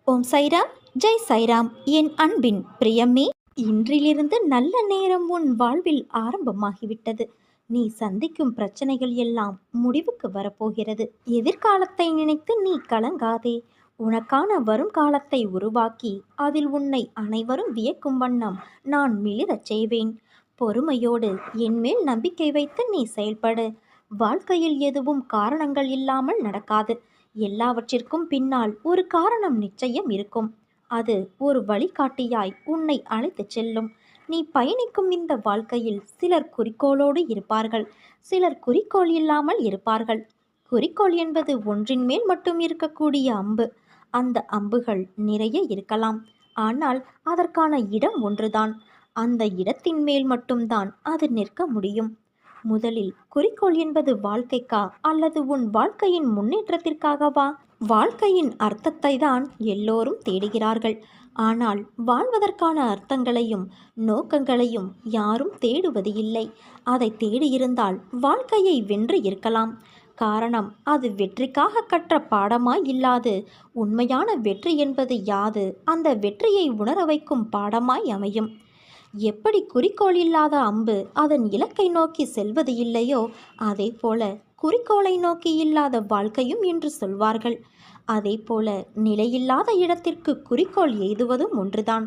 ஓம் சைராம், ஜெய் சைராம். என் அன்பின் பிரியமே, இன்றிலிருந்து நல்ல நேரம் உன் வாழ்வில் ஆரம்பமாகிவிட்டது. நீ சந்திக்கும் பிரச்சனைகள் எல்லாம் முடிவுக்கு வரப்போகிறது. எதிர்காலத்தை நினைத்து நீ கலங்காதே. உனக்கான வருங்காலத்தை உருவாக்கி அதில் உன்னை அனைவரும் வியக்கும் வண்ணம் நான் மிளிரச் செய்வேன். பொறுமையோடு என் மேல் நம்பிக்கை வைத்து நீ செயல்படு. வாழ்க்கையில் எதுவும் காரணங்கள் இல்லாமல் நடக்காது. எல்லாவற்றிற்கும் பின்னால் ஒரு காரணம் நிச்சயம் இருக்கும். அது ஒரு வழிகாட்டியாய் உன்னை அழைத்துச் செல்லும். நீ பயணிக்கும் இந்த வாழ்க்கையில் சிலர் குறிக்கோளோடு இருப்பார்கள், சிலர் குறிக்கோள் இல்லாமல் இருப்பார்கள். குறிக்கோள் என்பது ஒன்றின் மேல் மட்டும் இருக்கக்கூடிய அம்பு. அந்த அம்புகள் நிறைய இருக்கலாம், ஆனால் அதற்கான இடம் ஒன்றுதான். அந்த இடத்தின் மேல் மட்டும்தான் அது நிற்க முடியும். முதலில் குறிக்கோள் என்பது வாழ்க்கைக்கா அல்லது உன் வாழ்க்கையின் முன்னேற்றத்திற்காகவா? வாழ்க்கையின் அர்த்தத்தை தான் எல்லோரும் தேடுகிறார்கள். ஆனால் வாழ்வதற்கான அர்த்தங்களையும் நோக்கங்களையும் யாரும் தேடுவது இல்லை. அதை தேடியிருந்தால் வாழ்க்கையை வென்று இருக்கலாம். காரணம், அது வெற்றிக்காக கற்ற பாடமாய் இல்லாது உண்மையான வெற்றி என்பது யாது அந்த வெற்றியை உணர வைக்கும் பாடமாய் அமையும். எப்படி குறிக்கோள் இல்லாத அம்பு அதன் இலக்கை நோக்கி செல்வது இல்லையோ, அதே போல குறிக்கோளை நோக்கி இல்லாத வாழ்க்கையும் என்று சொல்வார்கள். அதே போல நிலையில்லாத இடத்திற்கு குறிக்கோள் எய்துவதும் ஒன்றுதான்.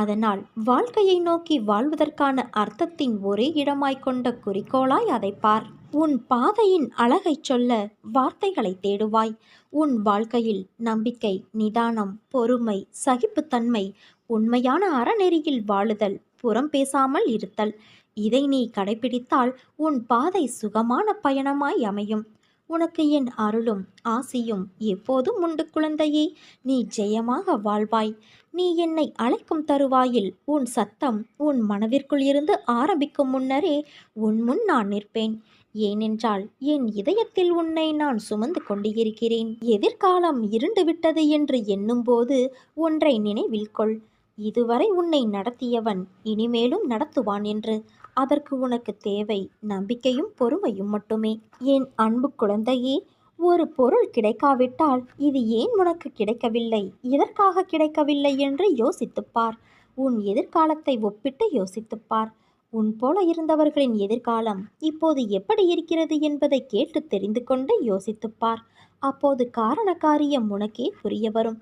அதனால் வாழ்க்கையை நோக்கி வாழ்வதற்கான அர்த்தத்தின் ஒரே இடமாய் கொண்ட குறிக்கோளாய் அதை பார். உன் பாதையின் அழகை சொல்ல வார்த்தைகளை தேடுவாய். உன் வாழ்க்கையில் நம்பிக்கை, நிதானம், பொறுமை, சகிப்புத்தன்மை, உண்மையான அறநெறியில் வாழுதல், புறம் பேசாமல் இருத்தல், இதை நீ கடைபிடித்தால் உன் பாதை சுகமான பயணமாய் அமையும். உனக்கு என் அருளும் ஆசியும் எப்போதும் உண்டு குழந்தையே. நீ ஜெயமாக வாழ்வாய். நீ என்னை அழைக்கும் தருவாயில் உன் சத்தம் உன் மனதிற்குள் இருந்து ஆரம்பிக்கும் முன்னரே உன் முன் நான் நிற்பேன். ஏனென்றால் என் இதயத்தில் உன்னை நான் சுமந்து கொண்டிருக்கிறேன். எதிர்காலம் இருண்டு விட்டது என்று எண்ணும்போது ஒன்றை நினைவில் கொள். இதுவரை உன்னை நடத்தியவன் இனிமேலும் நடத்துவான் என்று. அதற்கு உனக்கு தேவை நம்பிக்கையும் பொறுமையும் மட்டுமே. என் அன்பு குழந்தையே, ஒரு பொருள் கிடைக்காவிட்டால் இது ஏன் உனக்கு கிடைக்கவில்லை, எதற்காக கிடைக்கவில்லை என்று யோசித்துப்பார். உன் எதிர்காலத்தை ஒப்பிட்டு யோசித்துப்பார். உன் போல இருந்தவர்களின் எதிர்காலம் இப்போது எப்படி இருக்கிறது என்பதை கேட்டு தெரிந்து கொண்டு யோசித்துப்பார். அப்போது காரண காரியம் உனக்கே புரிய வரும்.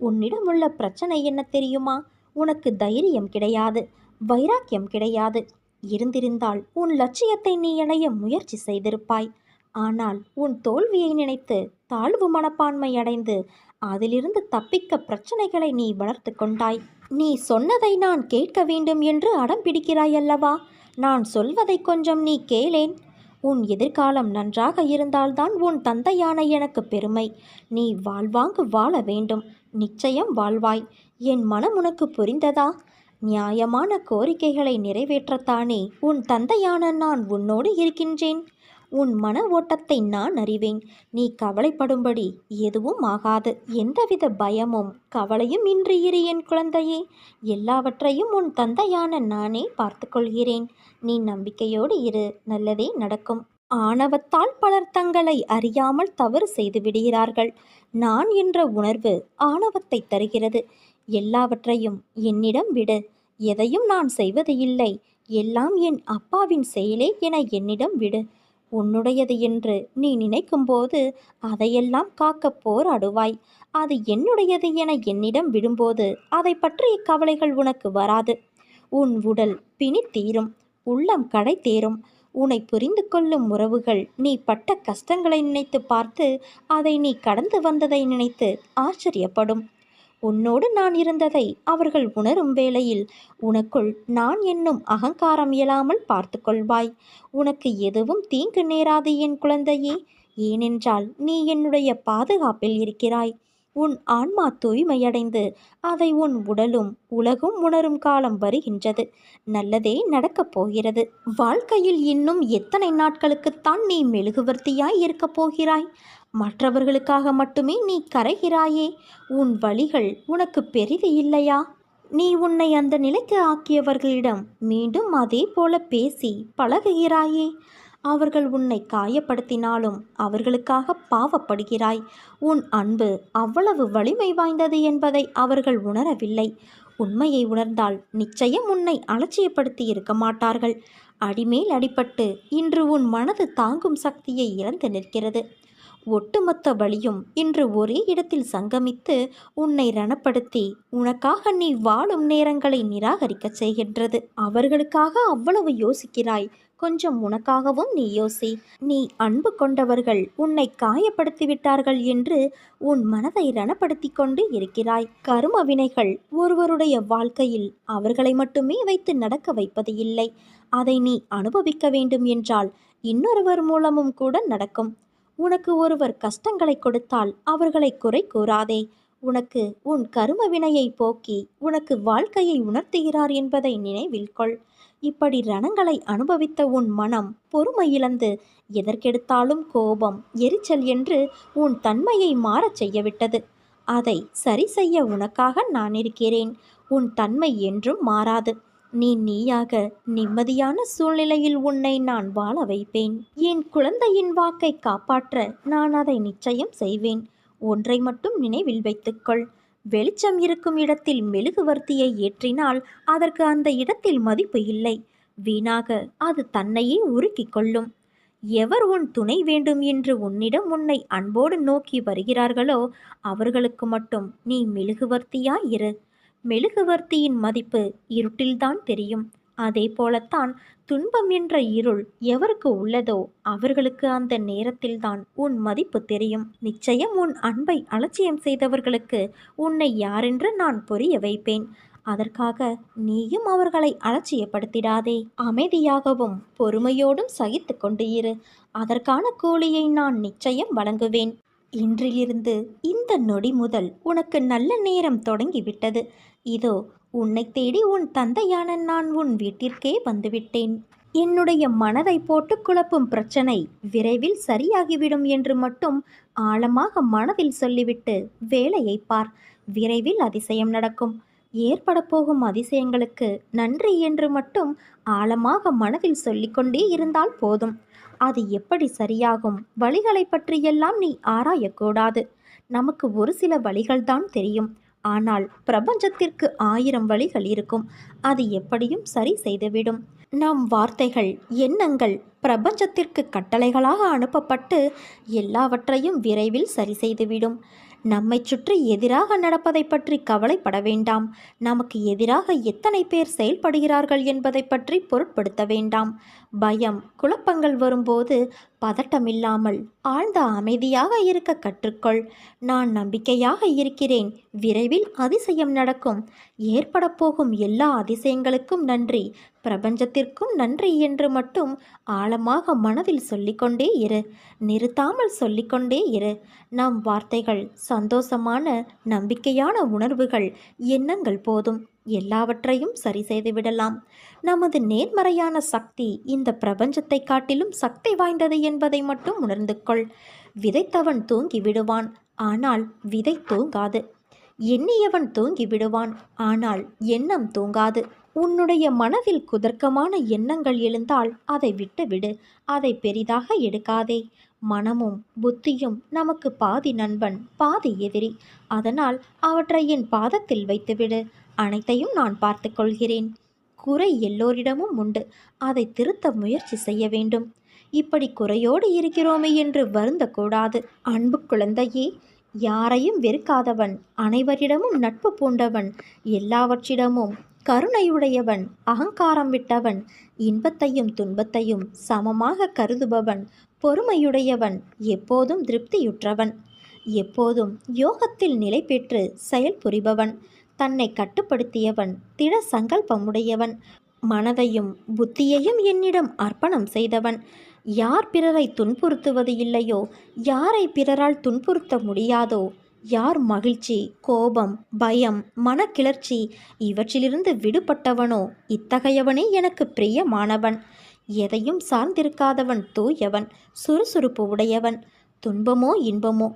உன்னிடம் உள்ள பிரச்சனை என்ன தெரியுமா? உனக்கு தைரியம் கிடையாது, வைராக்கியம் கிடையாது. இருந்திருந்தால் உன் லட்சியத்தை நீ அடைய முயற்சி செய்திருப்பாய். ஆனால் உன் தோல்வியை நினைத்து தாழ்வு மனப்பான்மை அடைந்து அதிலிருந்து தப்பிக்க பிரச்சனைகளை நீ வளர்த்து கொண்டாய். நீ சொன்னதை நான் கேட்க வேண்டும் என்று அடம் பிடிக்கிறாய் அல்லவா? நான் சொல்வதை கொஞ்சம் நீ கேளேன். உன் எதிர்காலம் நன்றாக இருந்தால்தான் உன் தந்தையான எனக்கு பெருமை. நீ வாழ்வாங்கு வாழ வேண்டும். நிச்சயம் வாழ்வாய். என் மனம் உனக்கு புரிந்ததா? நியாயமான கோரிக்கைகளை நிறைவேற்றத்தானே உன் தந்தையான நான் உன்னோடு இருக்கின்றேன். உன் மன ஓட்டத்தை நான் அறிவேன். நீ கவலைப்படும்படி எதுவும் ஆகாது. எந்தவித பயமும் கவலையும் இன்றி இரு என் குழந்தையே. எல்லாவற்றையும் உன் தந்தையான நானே பார்த்து கொள்கிறேன். நீ நம்பிக்கையோடு இரு, நல்லதே நடக்கும். ஆணவத்தால் பலர் தங்களை அறியாமல் தவறு செய்து விடுகிறார்கள். நான் என்ற உணர்வு ஆணவத்தை தருகிறது. எல்லாவற்றையும் என்னிடம் விடு. எதையும் நான் செய்வது இல்லை, எல்லாம் என் அப்பாவின் செயலே என என்னிடம் விடு. உன்னுடையது என்று நீ நினைக்கும்போது அதையெல்லாம் காக்க போராடுவாய். அது என்னுடையது என என்னிடம் விடும்போது அதை பற்றிய கவலைகள் உனக்கு வராது. உன் உடல் பிணி தீரும், உள்ளம் கடை தேரும். உன்னை புரிந்து கொள்ளும் உறவுகள் நீ பட்ட கஷ்டங்களை நினைத்து பார்த்து அதை நீ கடந்து வந்ததை நினைத்து ஆச்சரியப்படும். உன்னோடு நான் இருந்ததை அவர்கள் உணரும் வேளையில் உனக்குள் நான் என்னும் அகங்காரம் இயலாமல் பார்த்து கொள்வாய். உனக்கு எதுவும் தீங்கு நேராது என் குழந்தையே. ஏனென்றால் நீ என்னுடைய பாதுகாப்பில் இருக்கிறாய். உன் ஆன்மா தூய்மையடைந்து அதை உன் உடலும் உலகும் உணரும் காலம் வருகின்றது. நல்லதே நடக்கப் போகிறது. வாழ்க்கையில் இன்னும் எத்தனை நாட்களுக்குத்தான் நீ மெழுகுவர்த்தியாய் இருக்கப் போகிறாய்? மற்றவர்களுக்காக மட்டுமே நீ கரைகிறாயே. உன் வழிகள் உனக்கு பெரிது இல்லையா? நீ உன்னை அந்த நிலைக்கு ஆக்கியவர்களிடம் மீண்டும் அதே போல பேசி பழகுகிறாயே. அவர்கள் உன்னை காயப்படுத்தினாலும் அவர்களுக்காக பாவப்படுகிறாய். உன் அன்பு அவ்வளவு வலிமை வாய்ந்தது என்பதை அவர்கள் உணரவில்லை. உண்மையை உணர்ந்தால் நிச்சயம் உன்னை அலட்சியப்படுத்தி இருக்க மாட்டார்கள். அடிமேல் அடிபட்டு இன்று உன் மனது தாங்கும் சக்தியை இழந்து நிற்கிறது. ஒட்டுமொத்த வழியும் இன்று ஒரே இடத்தில் சங்கமித்து உன்னை ரணப்படுத்தி உனக்காக நீ வாழும் நேரங்களை நிராகரிக்கச் செய்கின்றது. அவர்களுக்காக அவ்வளவு யோசிக்கிறாய், கொஞ்சம் உனக்காகவும் நீ யோசி. நீ அன்பு கொண்டவர்கள் உன்னை காயப்படுத்தி விட்டார்கள் என்று உன் மனதை ரணப்படுத்தி கொண்டு இருக்கிறாய். கரும வினைகள் ஒருவருடைய வாழ்க்கையில் அவர்களை மட்டுமே வைத்து நடக்க வைப்பது இல்லை. அதை நீ அனுபவிக்க வேண்டும் என்றால் இன்னொருவர் மூலமும் கூட நடக்கும். உனக்கு ஒருவர் கஷ்டங்களை கொடுத்தால் அவர்களை குறை கூறாதே. உனக்கு உன் கரும வினையை போக்கி உனக்கு வாழ்க்கையை உணர்த்துகிறார் என்பதை நினைவில் கொள். இப்படி ரணங்களை அனுபவித்த உன் மனம் பொறுமை இழந்து எதற்கெடுத்தாலும் கோபம், எரிச்சல் என்று உன் தன்மையை மாறச் செய்யவிட்டது. அதை சரி செய்ய உனக்காக நான் இருக்கிறேன். உன் தன்மை என்றும் மாறாது. நீ நீயாக நிம்மதியான சூழ்நிலையில் உன்னை நான் வாழ வைப்பேன். என் குழந்தையின் வாக்கை காப்பாற்ற நான் அதை நிச்சயம் செய்வேன். ஒன்றை மட்டும் நினைவில் வைத்துக்கொள். வெளிச்சம் இருக்கும் இடத்தில் மெழுகுவர்த்தியை ஏற்றினால் அதற்கு அந்த இடத்தில் மதிப்பு இல்லை. வீணாக அது தன்னையே உருக்கிக் கொள்ளும். எவர் உன் துணை வேண்டும் என்று உன்னிடம் உன்னை அன்போடு நோக்கி வருகிறார்களோ அவர்களுக்கு மட்டும் நீ மெழுகுவர்த்தியாய் இரு. மெழுகுவர்த்தியின் மதிப்பு இருட்டில்தான் தெரியும். அதே போலத்தான் துன்பம் என்ற இருள் எவருக்கு உள்ளதோ அவர்களுக்கு அந்த நேரத்தில்தான் உன் மதிப்பு தெரியும். நிச்சயம் உன் அன்பை அலட்சியம் செய்தவர்களுக்கு உன்னை யாரென்று நான் புரிய வைப்பேன். அதற்காக நீயும் அவர்களை அலட்சியப்படுத்திடாதே. அமைதியாகவும் பொறுமையோடும் சகித்து கொண்டு இரு. அதற்கான கூலியை நான் நிச்சயம் வழங்குவேன். இன்றிலிருந்து இந்த நொடி முதல் உனக்கு நல்ல நேரம் தொடங்கிவிட்டது. இதோ உன்னை தேடி உன் தந்தையான நான் உன் வீட்டிற்கே வந்துவிட்டேன். என்னுடைய மனதை போட்டு குழப்பும் பிரச்சனை விரைவில் சரியாகிவிடும் என்று மட்டும் ஆழமாக மனதில் சொல்லிவிட்டு வேலையை பார். விரைவில் அதிசயம் நடக்கும். ஏற்பட போகும் அதிசயங்களுக்கு நன்றி என்று மட்டும் ஆழமாக மனதில் சொல்லிக்கொண்டே இருந்தால் போதும். அது எப்படி சரியாகும்? வழிகளை பற்றியெல்லாம் நீ ஆராயக்கூடாது. நமக்கு ஒரு சில வழிகள்தான் தெரியும். ஆனால் பிரபஞ்சத்திற்கு 1000 வழிகள் இருக்கும். அது எப்படியும் சரி செய்துவிடும். நம் வார்த்தைகள், எண்ணங்கள் பிரபஞ்சத்திற்கு கட்டளைகளாக அனுப்பப்பட்டு எல்லாவற்றையும் விரைவில் சரி செய்துவிடும். நம்மை சுற்றி எதிராக நடப்பதை பற்றி கவலைப்பட வேண்டாம். நமக்கு எதிராக எத்தனை பேர் செயல்படுகிறார்கள் என்பதை பற்றி பொருட்படுத்த வேண்டாம். பயம், குழப்பங்கள் வரும்போது பதட்டமில்லாமல் ஆழ்ந்த அமைதியாக இருக்க கற்றுக்கொள். நான் நம்பிக்கையாக இருக்கிறேன். விரைவில் அதிசயம் நடக்கும். ஏற்பட போகும் எல்லா அதிசயங்களுக்கும் நன்றி, பிரபஞ்சத்திற்கும் நன்றி என்று மட்டும் ஆழமாக மனதில் சொல்லிக்கொண்டே இரு. நிறுத்தாமல் சொல்லிக்கொண்டே இரு. நம் வார்த்தைகள், சந்தோஷமான நம்பிக்கையான உணர்வுகள், எண்ணங்கள் போதும். எல்லாவற்றையும் சரி செய்துவிடலாம். நமது நேர்மறையான சக்தி இந்த பிரபஞ்சத்தை காட்டிலும் சக்தி வாய்ந்தது என்பதை மட்டும் உணர்ந்து கொள். விதைத்தவன் தூங்கி விடுவான், ஆனால் விதை தூங்காது. எண்ணியவன் தூங்கி விடுவான், ஆனால் எண்ணம் தூங்காது. உன்னுடைய மனதில் குதர்க்கமான எண்ணங்கள் எழுந்தால் அதை விட்டுவிடு. அதை பெரிதாக எடுக்காதே. மனமும் புத்தியும் நமக்கு பாதி நண்பன், பாதி எதிரி. அதனால் அவற்றை என் பாதத்தில் வைத்துவிடு. அனைத்தையும் நான் பார்த்து கொள்கிறேன். குறை எல்லோரிடமும் உண்டு. அதை திருத்த முயற்சி செய்ய வேண்டும். இப்படி குறையோடு இருக்கிறோமே என்று வருந்தக்கூடாது. அன்பு குழந்தையே, யாரையும் வெறுக்காதவன், அனைவரிடமும் நட்பு பூண்டவன், எல்லாவற்றிடமும் கருணையுடையவன், அகங்காரம் விட்டவன், இன்பத்தையும் துன்பத்தையும் சமமாக கருதுபவன், பொறுமையுடையவன், எப்போதும் திருப்தியுற்றவன், எப்போதும் யோகத்தில் நிலை பெற்று செயல் புரிபவன், தன்னை கட்டுப்படுத்தியவன், திட சங்கல்பமுடையவன், மனதையும் புத்தியையும் என்னிடம் அர்ப்பணம் செய்தவன், யார் பிறரை துன்புறுத்துவது இல்லையோ, யாரை பிறரால் துன்புறுத்த முடியாதோ, யார் மகிழ்ச்சி, கோபம், பயம், மனக்கிளர்ச்சி இவற்றிலிருந்து விடுபட்டவனோ இத்தகையவனே எனக்கு பிரியமானவன். எதையும் சார்ந்திருக்காதவன் தூயவன், சுறுசுறுப்பு உடையவன். துன்பமோ இன்பமோ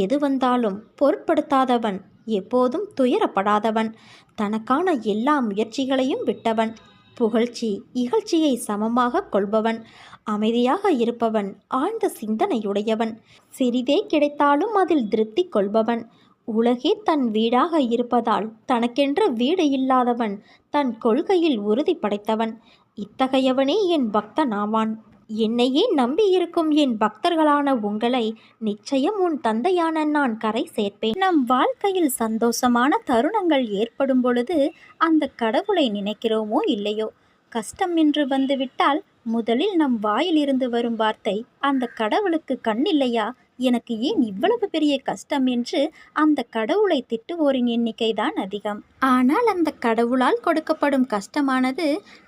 எது வந்தாலும் பொருட்படுத்தாதவன், எப்போதும் துயரப்படாதவன், தனக்கான எல்லா முயற்சிகளையும் விட்டவன், புகழ்ச்சி இகழ்ச்சியை சமமாக கொள்பவன், அமைதியாக இருப்பவன், ஆழ்ந்த சிந்தனையுடையவன், சிறிதே கிடைத்தாலும் அதில் திருப்தி கொள்பவன், உலகே தன் வீடாக இருப்பதால் தனக்கென்ற வீடு இல்லாதவன், தன் கொள்கையில் உறுதி படைத்தவன், இத்தகையவனே என் பக்தனாவான். என்னையே நம்பியிருக்கும் என் பக்தர்களான உங்களை நிச்சயம் உன் தந்தையான நான் கரை சேர்ப்பேன். நம் வாழ்க்கையில் சந்தோஷமான தருணங்கள் ஏற்படும் பொழுது அந்த கடவுளை நினைக்கிறோமோ இல்லையோ, கஷ்டம் என்று வந்துவிட்டால் முதலில் நம் வாயில் இருந்து வரும் வார்த்தை, அந்த கடவுளுக்கு கண்ணில்லையா, எனக்கு ஏன் இவ்வளவு பெரிய கஷ்டம் என்று அந்த கடவுளை திட்டுவோரின் எண்ணிக்கை தான் அதிகம். ஆனால் அந்த கடவுளால் கொடுக்கப்படும் கஷ்டமானது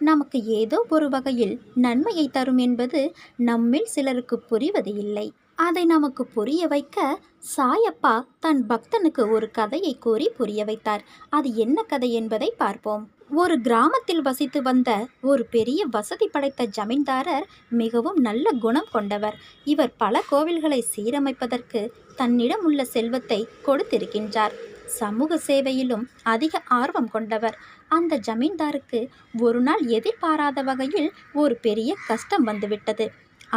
நமக்கு ஏதோ ஒரு வகையில் நன்மையை தரும் என்பது நம்மில் சிலருக்கு புரிவது இல்லை. அதை நமக்கு புரிய வைக்க சாயப்பா தன் பக்தனுக்கு ஒரு கதையை கூறி புரிய வைத்தார். அது என்ன கதை என்பதை பார்ப்போம். ஒரு கிராமத்தில் வசித்து வந்த ஒரு பெரிய வசதி படைத்த ஜமீன்தாரர் மிகவும் நல்ல குணம் கொண்டவர். இவர் பல கோவில்களை சீரமைப்பதற்கு தன்னிடம் உள்ள செல்வத்தை கொடுத்திருக்கின்றார். சமூக சேவையிலும் அதிக ஆர்வம் கொண்டவர். அந்த ஜமீன்தாருக்கு ஒரு நாள் எதிர்பாராத வகையில் ஒரு பெரிய கஷ்டம் வந்துவிட்டது.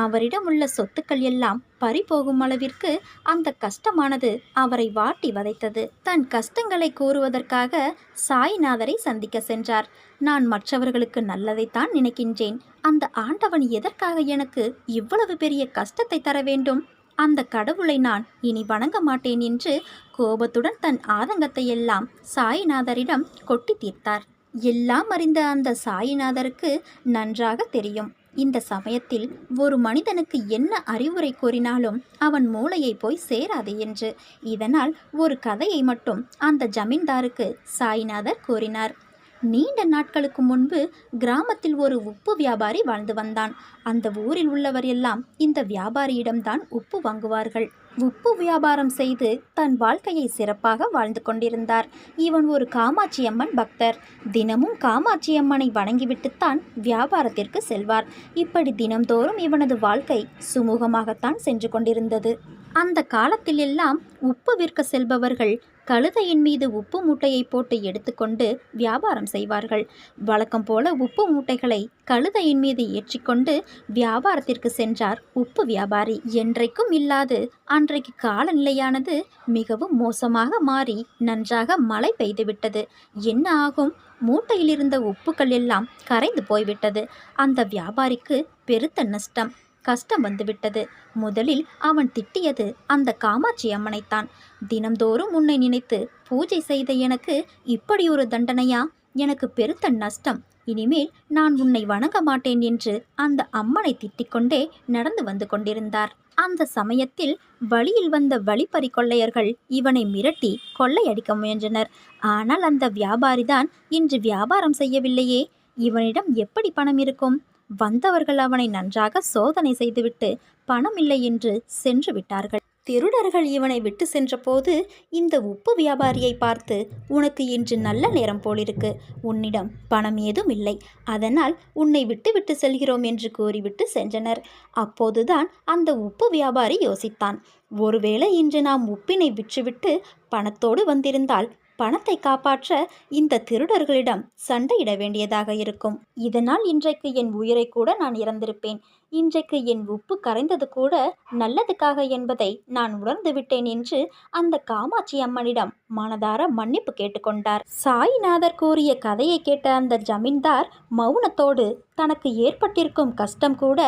அவரிடம் உள்ள சொத்துக்கள் எல்லாம் பறிபோகும் அளவிற்கு அந்த கஷ்டமானது அவரை வாட்டி வதைத்தது. தன் கஷ்டங்களை கூறுவதற்காக சாய்நாதரை சந்திக்க சென்றார். நான் மற்றவர்களுக்கு நல்லதைத்தான் நினைக்கின்றேன். அந்த ஆண்டவன் எதற்காக எனக்கு இவ்வளவு பெரிய கஷ்டத்தை தர வேண்டும்? அந்த கடவுளை நான் இனி வணங்க மாட்டேன் என்று கோபத்துடன் தன் ஆதங்கத்தை எல்லாம் சாய்நாதரிடம் கொட்டி தீர்த்தார். எல்லாம் அறிந்த அந்த சாய்நாதருக்கு நன்றாக தெரியும், இந்த சமயத்தில் ஒரு மனிதனுக்கு என்ன அறிவுரை கூறினாலும் அவன் மூளையை போய் சேராது என்று. இதனால் ஒரு கதையை மட்டும் அந்த ஜமீன்தாருக்கு சாய்நாதர் கூறினார். நீண்ட நாட்களுக்கு முன்பு கிராமத்தில் ஒரு உப்பு வியாபாரி வாழ்ந்து வந்தான். அந்த ஊரில் உள்ளவர் எல்லாம் இந்த வியாபாரியிடம்தான் உப்பு வாங்குவார்கள். உப்பு வியாபாரம் செய்து தன் வாழ்க்கையை சிறப்பாக வாழ்ந்து கொண்டிருந்தார். இவன் ஒரு காமாட்சி அம்மன் பக்தர். தினமும் காமாட்சி அம்மனை வணங்கிவிட்டுத்தான் வியாபாரத்திற்கு செல்வார். இப்படி தினம்தோறும் இவனது வாழ்க்கை சுமூகமாகத்தான் சென்று கொண்டிருந்தது. அந்த காலத்தில் எல்லாம் உப்பு விற்க செல்பவர்கள் கழுதையின் மீது உப்பு மூட்டையை போட்டு எடுத்துக்கொண்டு வியாபாரம் செய்வார்கள். வழக்கம் போல உப்பு மூட்டைகளை கழுதையின் மீது ஏற்றிக்கொண்டு வியாபாரத்திற்கு சென்றார் உப்பு வியாபாரி. என்றைக்கும் இல்லாது அன்றைக்கு காலநிலையானது மிகவும் மோசமாக மாறி நன்றாக மழை பெய்துவிட்டது. என்ன ஆகும்? மூட்டையில் இருந்த உப்புக்கள் எல்லாம் கரைந்து போய்விட்டது. அந்த வியாபாரிக்கு பெருத்த நஷ்டம், கஷ்டம் வந்துவிட்டது. முதலில் அவன் திட்டியது அந்த காமாட்சி அம்மனைத்தான். தினம்தோறும் உன்னை நினைத்து பூஜை செய்த எனக்கு இப்படி ஒரு தண்டனையா? எனக்கு பெருத்த நஷ்டம். இனிமேல் நான் உன்னை வணங்க மாட்டேன் என்று அந்த அம்மனை திட்டிக்கொண்டே நடந்து வந்து கொண்டிருந்தார். அந்த சமயத்தில் வழியில் வந்த வழிப்பறி கொள்ளையர்கள் இவனை மிரட்டி கொள்ளையடிக்க முயன்றனர். ஆனால் அந்த வியாபாரிதான் இன்று வியாபாரம் செய்யவில்லையே, இவனிடம் எப்படி பணம் இருக்கும்? வந்தவர்கள் அவனை நன்றாக சோதனை செய்துவிட்டு பணம் இல்லை என்று சென்று விட்டார்கள். திருடர்கள் இவனை விட்டு சென்றபோது இந்த உப்பு வியாபாரியை பார்த்து, உனக்கு இன்று நல்ல நேரம் போலிருக்கு, உன்னிடம் பணம் ஏதும் இல்லை, அதனால் உன்னை விட்டு செல்கிறோம் என்று கூறிவிட்டு சென்றனர். அப்போதுதான் அந்த உப்பு வியாபாரி யோசித்தான், ஒருவேளை இன்று நாம் உப்பினை விற்றுவிட்டு பணத்தோடு வந்திருந்தால் பணத்தை காப்பாற்ற இந்த திருடர்களிடம் சண்டையிட வேண்டியதாக இருக்கும். இதனால் இன்றைக்கு என் உயிரை கூட நான் இறந்திருப்பேன். இன்றைக்கு என் உப்பு கரைந்தது கூட நல்லதுக்காக என்பதை நான் உணர்ந்து விட்டேன் என்று அந்த காமாட்சி அம்மனிடம் மனதார மன்னிப்பு கேட்டுக்கொண்டார். சாய்நாதர் கூறிய கதையை கேட்ட அந்த ஜமீன்தார் மௌனத்தோடு தனக்கு ஏற்பட்டிருக்கும் கஷ்டம் கூட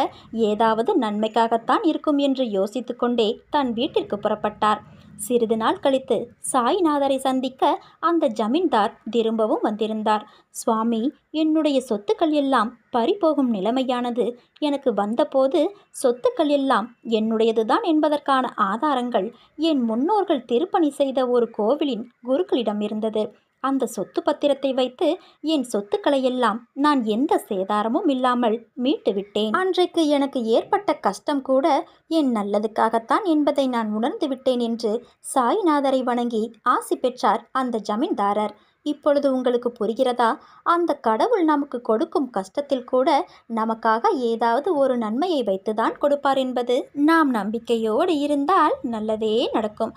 ஏதாவது நன்மைக்காகத்தான் இருக்கும் என்று யோசித்து கொண்டே தன் வீட்டிற்கு புறப்பட்டார். சிறிது நாள் கழித்து சாய்நாதரை சந்திக்க அந்த ஜமீன்தார் திரும்பவும் வந்திருந்தார். சுவாமி, என்னுடைய சொத்துக்கள் எல்லாம் பறிபோகும் நிலைமையானது எனக்கு வந்தபோது சொத்துக்கள் எல்லாம் என்னுடையதுதான் என்பதற்கான ஆதாரங்கள் என் முன்னோர்கள் திருப்பணி செய்த ஒரு கோவிலின் குருக்களிடம் இருந்தது. அந்த சொத்து பத்திரத்தை வைத்து என் சொத்துக்களை எல்லாம் நான் எந்த சேதாரமும் இல்லாமல் மீட்டு விட்டேன். அன்றைக்கு எனக்கு ஏற்பட்ட கஷ்டம் கூட என் நல்லதுக்காகத்தான் என்பதை நான் உணர்ந்து விட்டேன் என்று சாய்நாதரை வணங்கி ஆசி பெற்றார் அந்த ஜமீன்தாரர். இப்பொழுது உங்களுக்கு புரிகிறதா? அந்த கடவுள் நமக்கு கொடுக்கும் கஷ்டத்தில் கூட நமக்காக ஏதாவது ஒரு நன்மையை வைத்துதான் கொடுப்பார் என்பது. நாம் நம்பிக்கையோடு இருந்தால் நல்லதே நடக்கும்.